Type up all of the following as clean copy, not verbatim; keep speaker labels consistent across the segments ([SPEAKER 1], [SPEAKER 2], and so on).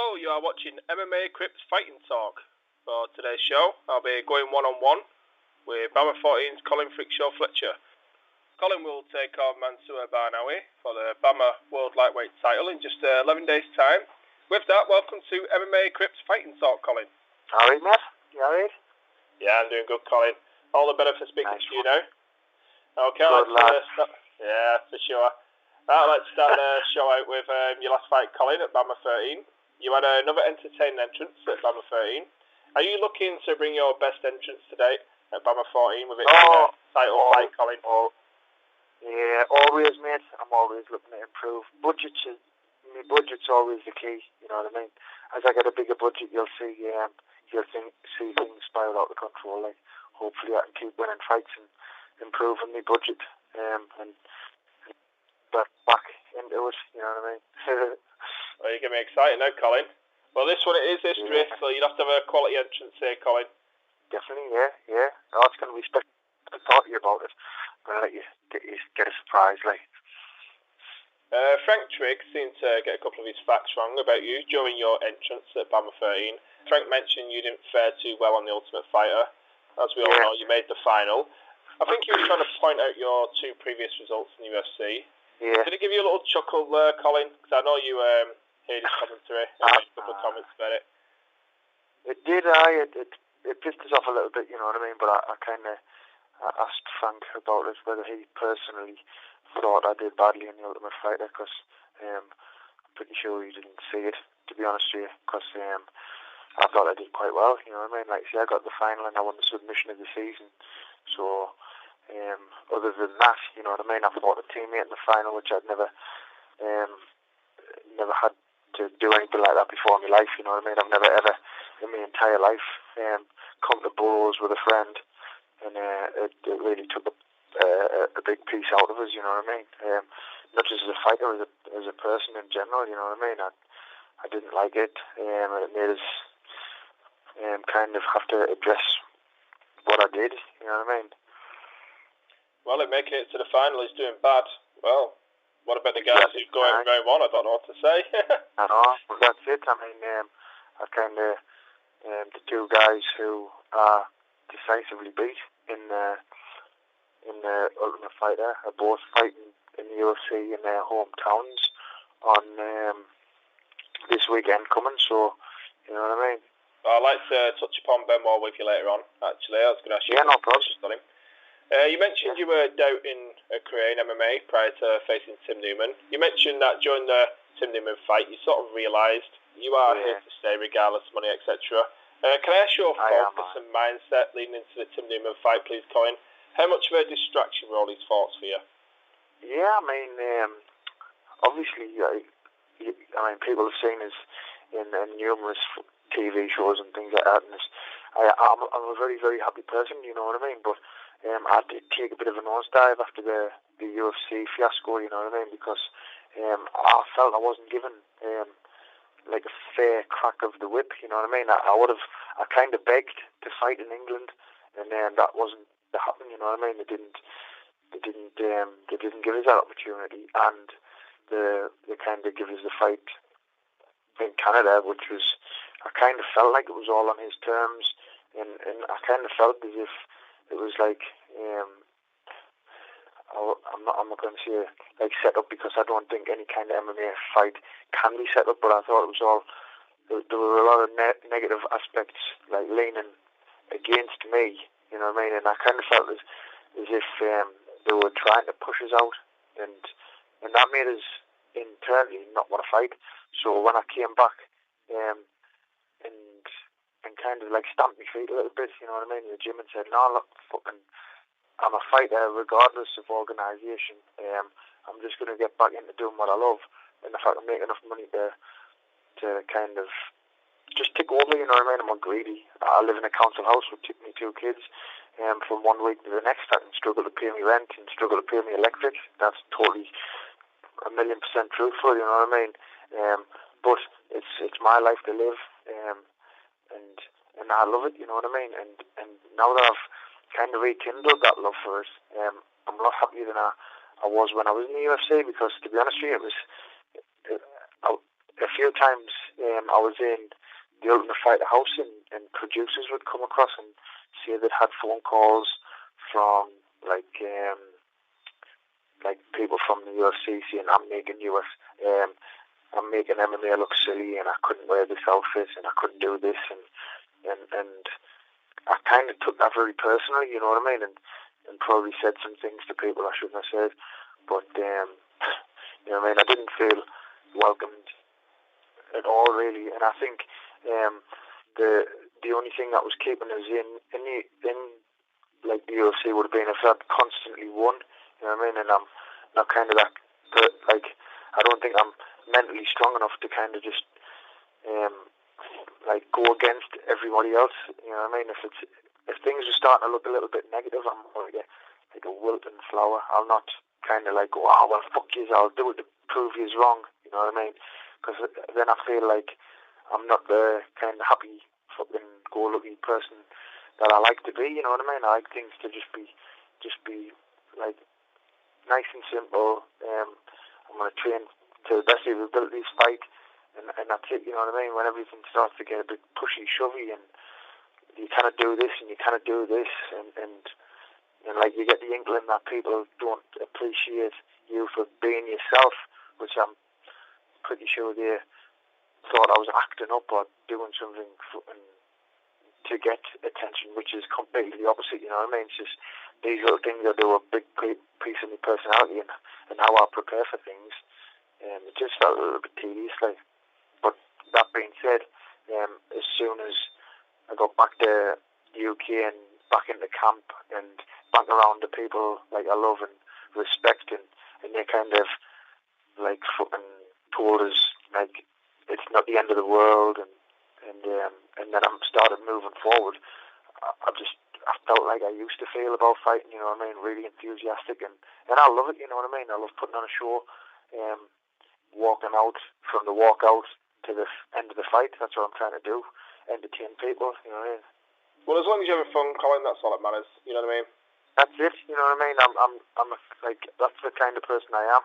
[SPEAKER 1] Hello, you are watching MMA Crypt Fighting Talk. For today's show, I'll be going one-on-one with BAMMA 14's Colin Freakshow Fletcher. Colin will take on Manour Barnaoui for the BAMMA World Lightweight title in just 11 days' time. With that, welcome to MMA Crypt Fighting Talk, Colin.
[SPEAKER 2] Alright, Matt? You alright?
[SPEAKER 1] Yeah, I'm doing good, Colin. All the better for speaking to you now. Okay,
[SPEAKER 2] good
[SPEAKER 1] let's start. Yeah, for sure. Let's start the show out with your last fight, Colin, at BAMMA 13. You had another entertaining entrance at BAMMA 13. Are you looking to bring your best entrance to date at BAMMA 14 with it title fight, Colin?
[SPEAKER 2] Yeah, always, mate. I'm always looking to improve. My budget's always the key, you know what I mean? As I get a bigger budget, you'll see things spiral out of control. Like, hopefully I can keep winning fights and improving my budget and get back into it, you know what I mean?
[SPEAKER 1] Well, you're getting me excited now, Colin. Well, this one it is history, so you'd have to have a quality entrance here, Colin.
[SPEAKER 2] Definitely, yeah. Oh, it's going to be special to talk to you about it. I'm going to let you get a surprise, like.
[SPEAKER 1] Frank Trigg seemed to get a couple of his facts wrong about you during your entrance at BAMMA 13. Frank mentioned you didn't fare too well on The Ultimate Fighter. As we all know, you made the final. I think you were trying to point out your two previous results in UFC.
[SPEAKER 2] Yeah.
[SPEAKER 1] Did it give you a little chuckle there, Colin? Because I know you heard his commentary and made a couple of comments about it.
[SPEAKER 2] It did, it pissed us off a little bit, you know what I mean? But I kind of asked Frank about it, whether he personally thought I did badly in The Ultimate Fighter, because I'm pretty sure he didn't see it, to be honest with you, because I thought I did quite well, you know what I mean? Like, see, I got the final and I won the submission of the season, so other than that, you know what I mean, I fought a teammate in the final, which I'd never had to do anything like that before in my life, you know what I mean? I've never ever in my entire life come to blows with a friend, and it really took a big piece out of us, you know what I mean? Not just as a fighter, as a person in general, you know what I mean? I didn't like it, and it made us kind of have to address what I did, you know what I mean?
[SPEAKER 1] Well, in making it to the final, he's doing bad. Well, what about the guys who go out in round one? I don't know what to say.
[SPEAKER 2] I know, but that's it. I mean, I kind of the two guys who are decisively beat in the Ultimate Fighter are both fighting in the UFC in their hometowns on this weekend coming. So, you know what I mean.
[SPEAKER 1] I'd like to touch upon Ben Moore with you later on. Actually, I was going to ask you.
[SPEAKER 2] Yeah, no problem.
[SPEAKER 1] You mentioned you were doubting a career in MMA prior to facing Tim Newman. You mentioned that during the Tim Newman fight, you sort of realised you are here to stay regardless of money, etc. Can I ask your focus and mindset leading into the Tim Newman fight, please, Colin? How much of a distraction were all these thoughts for you?
[SPEAKER 2] Yeah, I mean, obviously, I mean, people have seen us in numerous TV shows and things like that, and I'm a very, very happy person, you know what I mean? But I did take a bit of a nosedive after the UFC fiasco, you know what I mean? Because I felt I wasn't given like a fair crack of the whip, you know what I mean? I kind of begged to fight in England, and then that wasn't to happen, you know what I mean? They didn't give us that opportunity, and they kind of give us the fight in Canada, which was, I kind of felt like it was all on his terms, and I kind of felt as if it was like, I'm not going to say like set up, because I don't think any kind of MMA fight can be set up, but I thought it was all, there were a lot of negative aspects like leaning against me, you know what I mean, and I kind of felt as if they were trying to push us out, and that made us internally not want to fight. So when I came back and kind of like stamped my feet a little bit, you know what I mean, in the gym, and said, no, look, fucking, I'm a fighter regardless of organisation. I'm just going to get back into doing what I love, and if I can make enough money to kind of just tick over, you know what I mean. I'm not greedy. I live in a council house with my two kids. From one week to the next, I can struggle to pay me rent and struggle to pay me electric. That's totally 1,000,000% truthful, you know what I mean. But it's my life to live, and I love it, you know what I mean. And now that I've kind of rekindled that love for it, I'm a lot happier than I was when I was in the UFC, because to be honest with you, a few times I was in the Ultimate Fighter house and producers would come across and say they'd had phone calls from like people from the UFC saying I'm making MMA look silly and I couldn't wear this outfit and I couldn't do this and I kind of took that very personally, you know what I mean, and probably said some things to people I shouldn't have said, but you know what I mean, I didn't feel welcomed at all really, and I think the only thing that was keeping us in like the UFC would have been if I'd constantly won, you know what I mean, and I'm not kind of that, but like I don't think I'm mentally strong enough to kind of just like go against everybody else, you know what I mean. If things are starting to look a little bit negative, I'm like a wilting flower. I'll not kind of like go, oh well, fuck yous, I'll do it to prove yous wrong, you know what I mean, because then I feel like I'm not the kind of happy fucking go-lucky person that I like to be, you know what I mean. I like things to just be like nice and simple. I'm going to train to the best of your abilities, fight, and that's it, you know what I mean. When everything starts to get a bit pushy, shovey, and you kind of do this and you kind of do this, and like you get the inkling that people don't appreciate you for being yourself, which I'm pretty sure they thought I was acting up or doing something to get attention, which is completely the opposite, you know what I mean. It's just these little things that do a big piece of my personality and how I prepare for things. It just felt a little bit tedious, like. But that being said, as soon as I got back to the UK and back into camp and back around the people like I love and respect, and they kind of like fucking told us like it's not the end of the world, and then I started moving forward. I felt like I used to feel about fighting, you know what I mean, really enthusiastic, and I love it, you know what I mean. I love putting on a show, walking out from the walkout to the end of the fight. That's what I'm trying to do, entertain people, you know what I mean.
[SPEAKER 1] Well, as long as you're having fun, Colin, that's all that matters, you know what I mean.
[SPEAKER 2] That's it, you know what I mean. I'm like, that's the kind of person I am.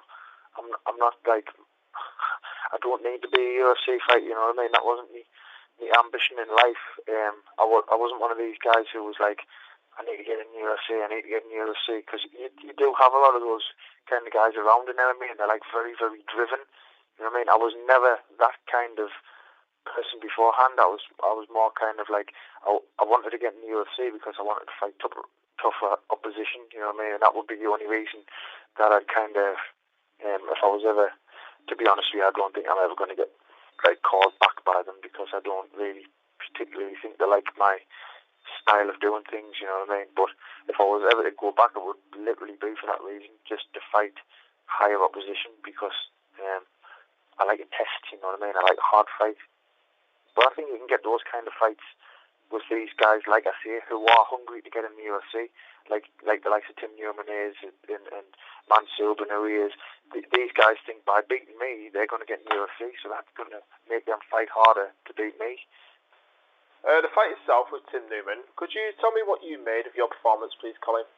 [SPEAKER 2] I'm not like, I don't need to be a UFC fighter, you know what I mean. That wasn't the ambition in life. I wasn't one of these guys who was like, I need to get in the UFC, because you do have a lot of those kind of guys around in MMA, and they're like very, very driven, you know what I mean. I was never that kind of person beforehand. I was more kind of like, I wanted to get in the UFC because I wanted to fight tougher opposition, you know what I mean, and that would be the only reason that I'd kind of, if I was ever, to be honest with you, I don't think I'm ever going to get like called back by them, because I don't really particularly think they like my style of doing things, you know what I mean. But if I was ever to go back, it would literally be for that reason, just to fight higher opposition, because I like a test, you know what I mean. I like a hard fight. But I think you can get those kind of fights with these guys, like I say, who are hungry to get in the UFC, like the likes of Tim Newman is, and Manour Barnaoui is. These guys think by beating me, they're going to get in the UFC, so that's going to make them fight harder to beat me.
[SPEAKER 1] The fight itself with Tim Newman, could you tell me what you made of your performance, please, Colin?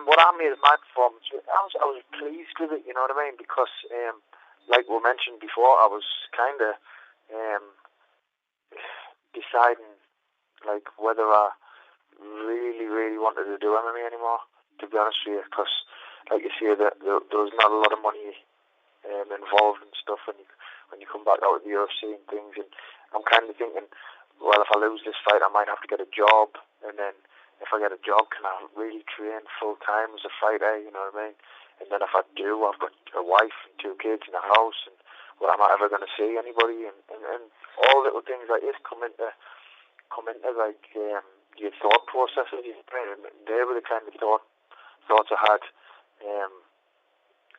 [SPEAKER 2] What I made of my performance, I was pleased with it, you know what I mean, because like we mentioned before, I was kind of deciding like whether I really, really wanted to do MMA anymore, to be honest with you, because like you see, there was not a lot of money involved and stuff when you come back out of the UFC and things, and I'm kind of thinking, well, if I lose this fight, I might have to get a job, and then if I get a job, can I really train full time as a fighter, you know what I mean? And then if I do, I've got a wife and 2 kids in a house, and well, am I ever going to see anybody? And all little things like this come into like your thought processes. They were the kind of thoughts I had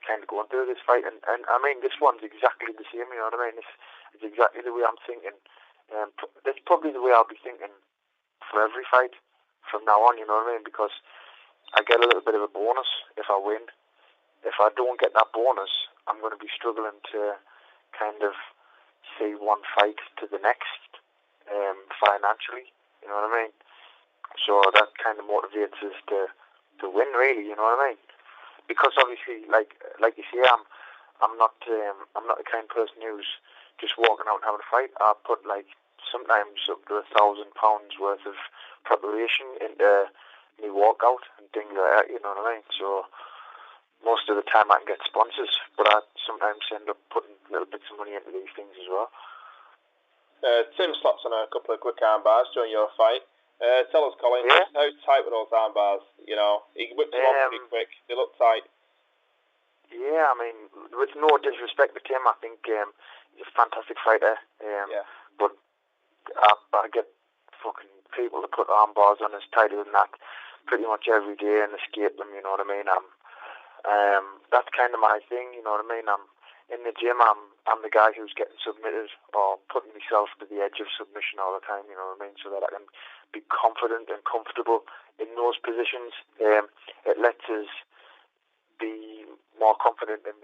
[SPEAKER 2] kind of going through this fight, and I mean, this one's exactly the same, you know what I mean. It's exactly the way I'm thinking. That's probably the way I'll be thinking for every fight from now on, you know what I mean, because I get a little bit of a bonus if I win. If I don't get that bonus, I'm going to be struggling to kind of see one fight to the next financially, you know what I mean. So that kind of motivates us to win, really, you know what I mean. Because obviously, like you say, I'm not the kind of person who's just walking out and having a fight. I put like sometimes up to £1,000 worth of preparation into me walkout and things like that, you know what I mean? So most of the time I can get sponsors, but I sometimes end up putting little bits of money into these things as well.
[SPEAKER 1] Tim slaps on a couple of quick arm bars during your fight. Tell us, Colin, how tight were those arm bars? You know, he whipped them off pretty quick. They look tight.
[SPEAKER 2] Yeah, I mean, with no disrespect to Tim, I think he's a fantastic fighter. But I get fucking people to put arm bars on as tighter than that pretty much every day and escape them, you know what I mean? That's kind of my thing, you know what I mean? I'm in the gym, I'm the guy who's getting submitted or putting myself to the edge of submission all the time, you know what I mean? So that I can be confident and comfortable in those positions. It lets us be more confident in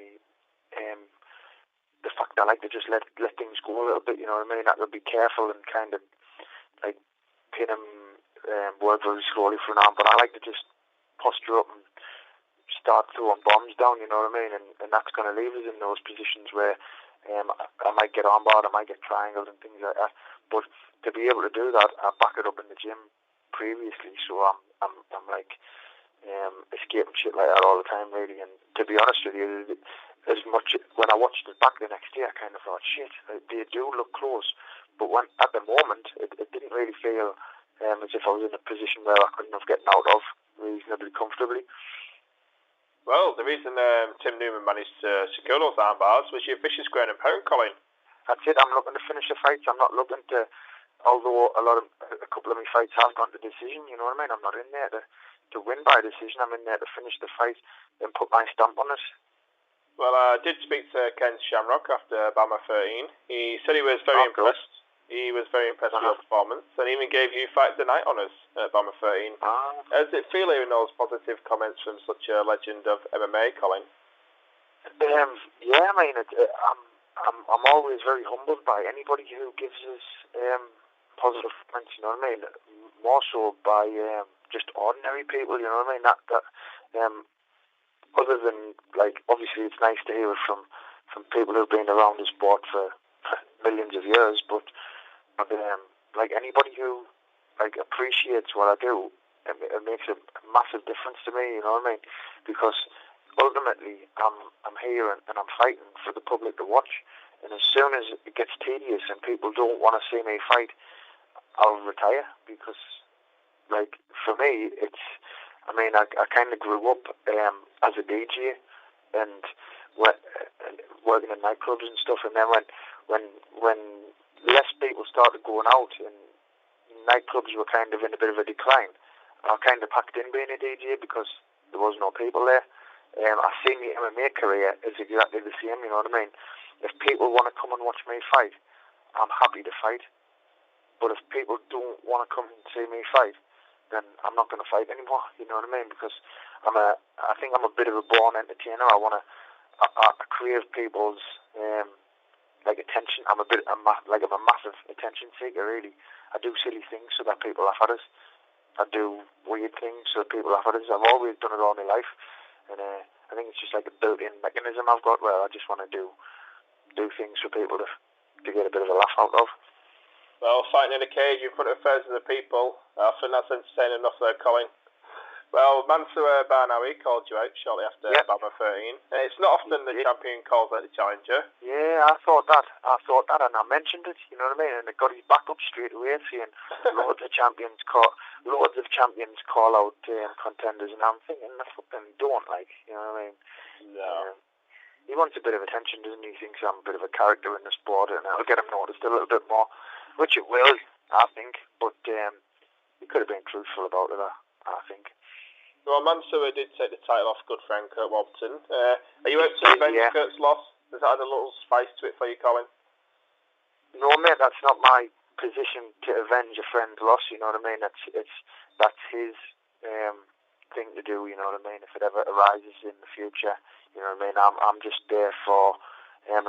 [SPEAKER 2] the fact that I like to just let things go a little bit, you know what I mean? I could be careful and kind of like pin him, work very slowly for an arm, but I like to just posture up and start throwing bombs down, you know what I mean? And that's going to leave us in those positions where I might get armbarred, I might get triangled and things like that. But to be able to do that, I back it up in the gym previously, so I'm like escaping shit like that all the time, really. And to be honest with you, as much when I watched it back the next day, I kind of thought, shit, they do look close. But when at the moment, it didn't really feel as if I was in a position where I couldn't have gotten out of reasonably comfortably.
[SPEAKER 1] Well, the reason Tim Newman managed to secure those arm bars was your vicious ground and pound, Colin.
[SPEAKER 2] That's it. I'm looking to finish the fights. I'm not looking to, although a couple of my fights have gone to decision, you know what I mean? I'm not in there to win by decision. I'm in there to finish the fight and put my stamp on it.
[SPEAKER 1] Well, I did speak to Ken Shamrock after BAMMA 13. He said he was very impressed.
[SPEAKER 2] Good.
[SPEAKER 1] He was very impressed with your performance and even gave you Fight of the Night honours at BAMMA 13. How does it feel hearing those positive comments from such a legend of MMA, Colin?
[SPEAKER 2] Yeah, I mean, I'm always very humbled by anybody who gives us positive comments, you know what I mean? More so by just ordinary people, you know what I mean? That other than, like, obviously it's nice to hear it from people who've been around the sport for millions of years, but like anybody who like appreciates what I do, it makes a massive difference to me, you know what I mean? Because ultimately I'm here and I'm fighting for the public to watch, and as soon as it gets tedious and people don't want to see me fight, I'll retire. Because like for me, it's, I mean, I kind of grew up as a DJ and working in nightclubs and stuff, and then when less people started going out and nightclubs were kind of in a bit of a decline, I kind of packed in being a DJ because there was no people there. I see my MMA career as exactly the same, you know what I mean? If people want to come and watch me fight, I'm happy to fight. But if people don't want to come and see me fight, then I'm not going to fight anymore, you know what I mean? Because I think I'm a bit of a born entertainer. I crave people's like attention. I'm a massive attention seeker, really. I do silly things so that people laugh at us. I do weird things so that people laugh at us. I've always done it all my life, and I think it's just like a built-in mechanism I've got where I just want to do things for people to get a bit of a laugh out of.
[SPEAKER 1] Well, fighting in a cage in front of thousands of people, I think that's entertaining enough there, Colin. Well, Manour Barnaoui called you out shortly after BAMMA 13. It's not often the champion calls out the challenger.
[SPEAKER 2] Yeah, I thought that, and I mentioned it, you know what I mean? And it got his back up straight away, saying loads of champions call out contenders, and I'm thinking, I fucking don't, like, you know what I mean?
[SPEAKER 1] No.
[SPEAKER 2] He wants a bit of attention, doesn't he? He thinks I'm a bit of a character in the sport, and it'll get him noticed a little bit more, which it will, I think. But he could have been truthful about it, I think.
[SPEAKER 1] Well, Manour did take the title off good friend Kurt Warburton. Are you out to avenge Kurt's loss? Does that add a little spice to it for you, Colin?
[SPEAKER 2] No, mate, that's not my position to avenge a friend's loss, you know what I mean? That's his thing to do, you know what I mean? If it ever arises in the future, you know what I mean? I'm just there for,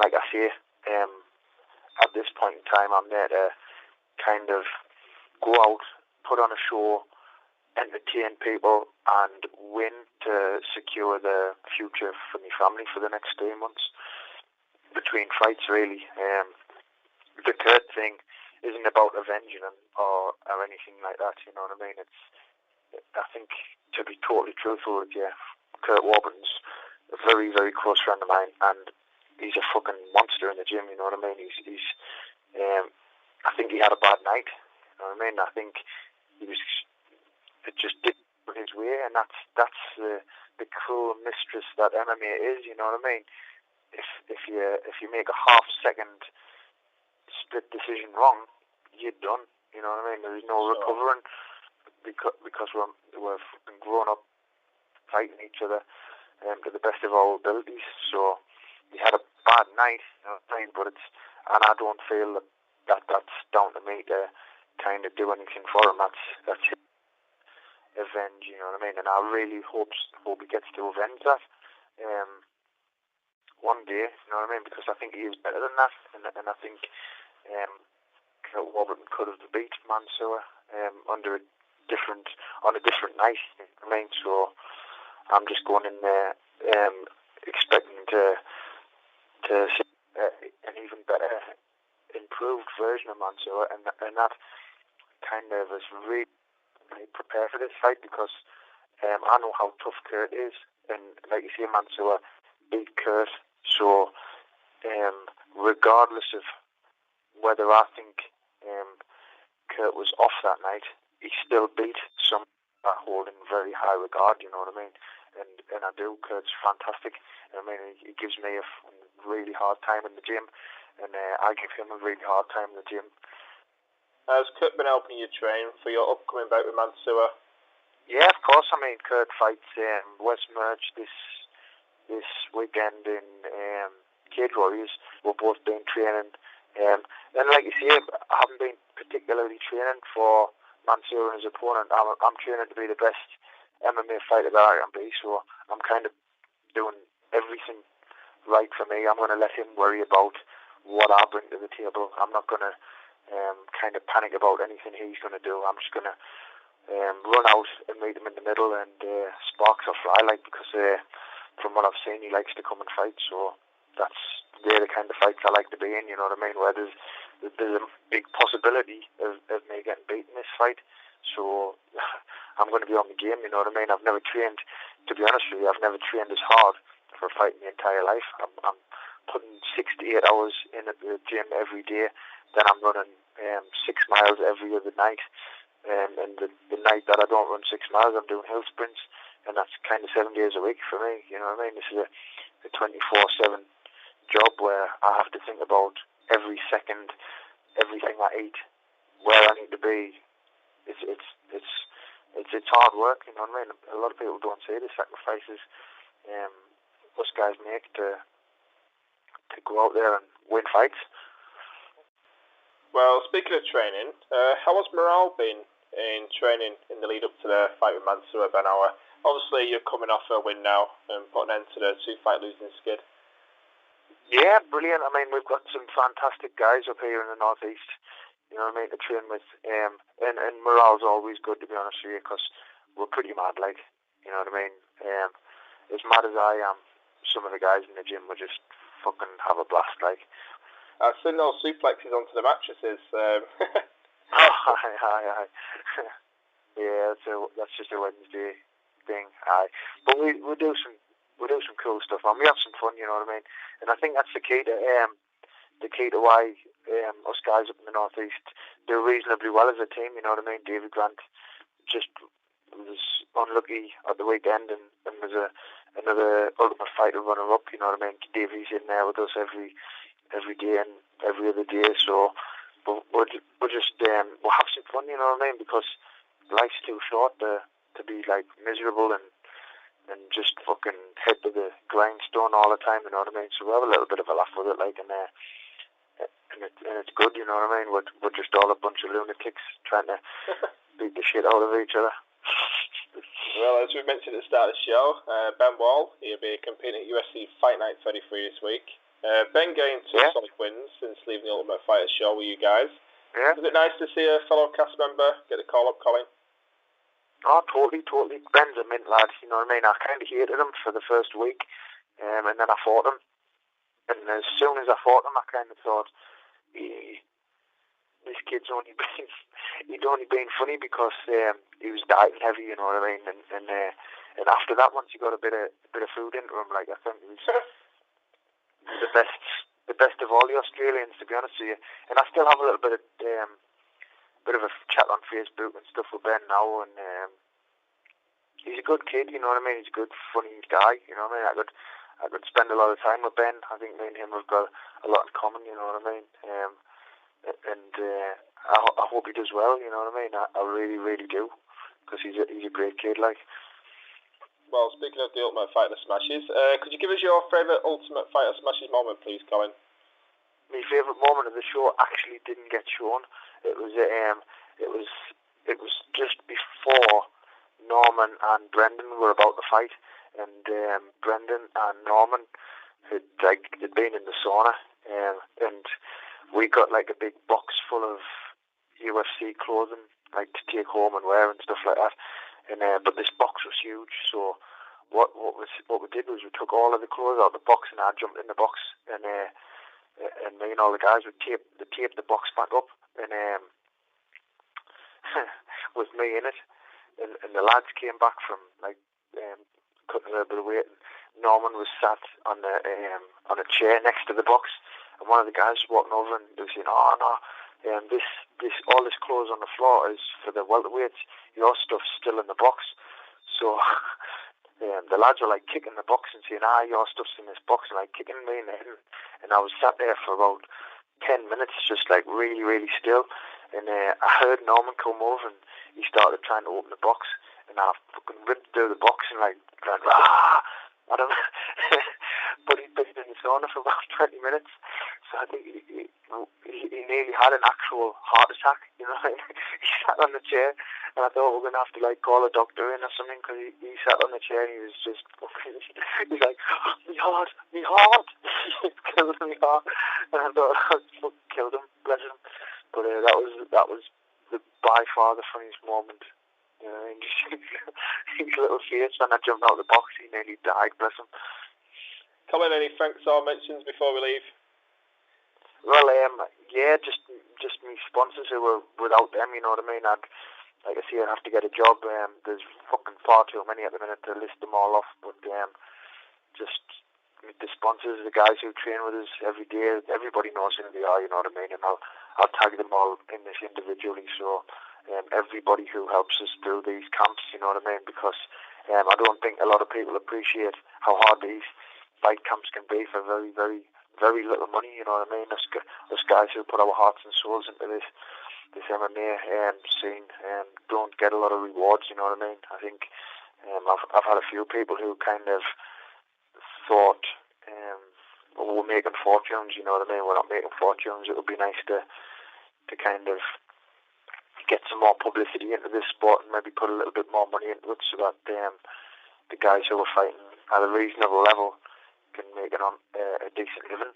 [SPEAKER 2] like I say, at this point in time, I'm there to kind of go out, put on a show, entertain people, and win to secure the future for my family for the next 3 months between fights, really. the Kurt thing isn't about avenging him or anything like that, you know what I mean? I think, to be totally truthful with you, Kurt Warburton's a very, very close friend of mine, and he's a fucking monster in the gym, you know what I mean? I think he had a bad night, you know what I mean? I think it just didn't go his way, and that's the cruel mistress that MMA is, you know what I mean? If you make a half-second split decision wrong, you're done, you know what I mean? There's no recovering, because we're fucking grown up fighting each other to the best of our abilities. So he had a bad night, you know what I mean? And I don't feel that's down to me to kind of do anything for him. That's his avenge, you know what I mean? And I really hope he gets to avenge that one day, you know what I mean? Because I think he is better than that, and I think Kurt Warburton could have beat Mansour on a different night, you know what I mean? So I'm just going in there expecting to see an even better improved version of Mansour, and that kind of is really prepare for this fight, because I know how tough Kurt is, and like you say, Mansour beat Kurt, so regardless of whether I think Kurt was off that night, he still beat some I hold in very high regard, you know what I mean? And I do. Kurt's fantastic. I mean, he gives me a really hard time in the gym, and I give him a really hard time in the gym.
[SPEAKER 1] Has Kurt been helping you train for your upcoming bout with Mansour?
[SPEAKER 2] Yeah, of course. I mean, Kurt fights West Merge this weekend in Cage Warriors. We've both been training. And like you say, I haven't been particularly training for Mansour and his opponent. I'm training to be the best MMA fighter that I can be, so I'm kind of doing everything right for me. I'm going to let him worry about what I bring to the table. I'm not going to kind of panic about anything he's going to do. I'm just going to run out and meet him in the middle, and sparks will fly, because from what I've seen, he likes to come and fight, so they're the kind of fights I like to be in, you know what I mean, where there's a big possibility of me getting beaten this fight, so I'm going to be on the game, you know what I mean. I've never trained, to be honest with you, I've never trained as hard for a fight in my entire life. I'm putting 6 to 8 hours in at the gym every day, then I'm running 6 miles every other night, and the night that I don't run 6 miles, I'm doing hill sprints, and that's kind of 7 days a week for me, you know what I mean. This is a 24/7 job where I have to think about every second, everything I eat, where I need to be. It's hard work, you know what I mean. A lot of people don't see the sacrifices us guys make to go out there and win fights.
[SPEAKER 1] Well, speaking of training, how has morale been in training in the lead up to the fight with Manour Barnaoui? Obviously, you're coming off a win now and putting an end to the 2-fight losing skid.
[SPEAKER 2] Yeah, brilliant. I mean, we've got some fantastic guys up here in the northeast, you know what I mean, to train with. And morale's always good, to be honest with you, because we're pretty mad, like, you know what I mean. As mad as I am, some of the guys in the gym will just fucking have a blast, like.
[SPEAKER 1] I've seen those suplexes onto the mattresses.
[SPEAKER 2] Aye. Yeah, so that's just a Wednesday thing. Aye, but we do some cool stuff, man. We have some fun, you know what I mean. And I think that's the key to why us guys up in the northeast do reasonably well as a team. You know what I mean. David Grant just was unlucky at the weekend, and was another Ultimate Fighter runner-up. You know what I mean. Davey's in there with us every day and every other day. So we'll have some fun. You know what I mean, because life's too short to be like miserable and just fucking head to the grindstone all the time, you know what I mean? So we have a little bit of a laugh with it, like, and it's good, you know what I mean? We're just all a bunch of lunatics trying to beat the shit out of each other.
[SPEAKER 1] Well, as we mentioned at the start of the show, Ben Wall, he'll be competing at UFC Fight Night 33 this week. Ben getting 2 solid wins since leaving the Ultimate Fighter show with you guys.
[SPEAKER 2] Yeah.
[SPEAKER 1] Was it nice to see a fellow cast member get the call up, Colin?
[SPEAKER 2] Oh, totally. Ben's a mint lad, you know what I mean? I kind of hated him for the first week, and then I fought him. And as soon as I fought him, I kind of thought, this kid's only been funny because he was dieting heavy, you know what I mean? And after that, once he got a bit of food into him, like, I think he was the best of all the Australians, to be honest with you. And I still have a little bit of a chat on Facebook and stuff with Ben now, and he's a good kid, you know what I mean? He's a good, funny guy, you know what I mean? I could spend a lot of time with Ben. I think me and him have got a lot in common, you know what I mean? I hope he does well, you know what I mean? I really, really do, because he's a great kid, like.
[SPEAKER 1] Well, speaking of the Ultimate Fighter Smashes, could you give us your favourite Ultimate Fighter Smashes moment, please, Colin?
[SPEAKER 2] My favourite moment of the show actually didn't get shown. It was just before Norman and Brendan were about to fight, and Brendan and Norman had been in the sauna, and we got like a big box full of UFC clothing, like to take home and wear and stuff like that. And but this box was huge, so what we did was we took all of the clothes out of the box, and I jumped in the box, and me and all the guys would tape the box back up, and with me in it, and the lads came back from like cutting a little bit of weight, and Norman was sat on a chair next to the box, and one of the guys was walking over and they were saying, "Oh no, all this clothes on the floor is for the welterweights. Your stuff's still in the box." So the lads were like kicking the box and saying, "Your stuff's in this box," and like kicking me in the head. And I was sat there for about 10 minutes, just like really, really still. And I heard Norman come over and he started trying to open the box, and I fucking ripped through the box and like went, "Ah!" I don't know. But he'd been in the sauna for about 20 minutes, so I think he nearly had an actual heart attack, you know. He sat on the chair, and I thought we were going to have to like call a doctor in or something, because he sat on the chair and he was just fucking, he's like, me heart, he killed me heart, and I thought I fucking killed him, bless him. But that was by far the funniest moment. You know, his little face when I jumped out of the box, he nearly died, bless him.
[SPEAKER 1] Colin, any thanks or mentions before we leave?
[SPEAKER 2] Well, yeah, just me sponsors who were without them, you know what I mean? I'd have to get a job. There's fucking far too many at the minute to list them all off, but just the sponsors, the guys who train with us every day, everybody knows who they are, you know what I mean? And I'll tag them all in this individually, so everybody who helps us through these camps, you know what I mean? Because I don't think a lot of people appreciate how hard these fight camps can be for very, very, very little money, you know what I mean? Us guys who put our hearts and souls into this MMA scene don't get a lot of rewards, you know what I mean? I think I've had a few people who kind of thought we're making fortunes, you know what I mean? We're not making fortunes. It would be nice to kind of get some more publicity into this sport and maybe put a little bit more money into it, so that the guys who are fighting at a reasonable level can make it on a decent living.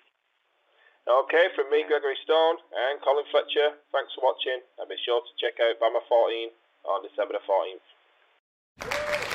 [SPEAKER 1] Okay, from me, Gregory Stone, and Colin Fletcher, thanks for watching, and be sure to check out BAMMA 14 on December the 14th.